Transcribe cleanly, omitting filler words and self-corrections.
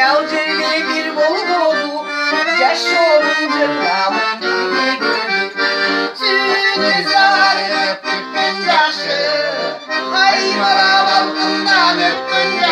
Yalcı'yla bir bolu doğdu. Yaş olunca damın gibi gördü. Sütü sarı öptün yaşı. Hay bana balkından öptün yaşı.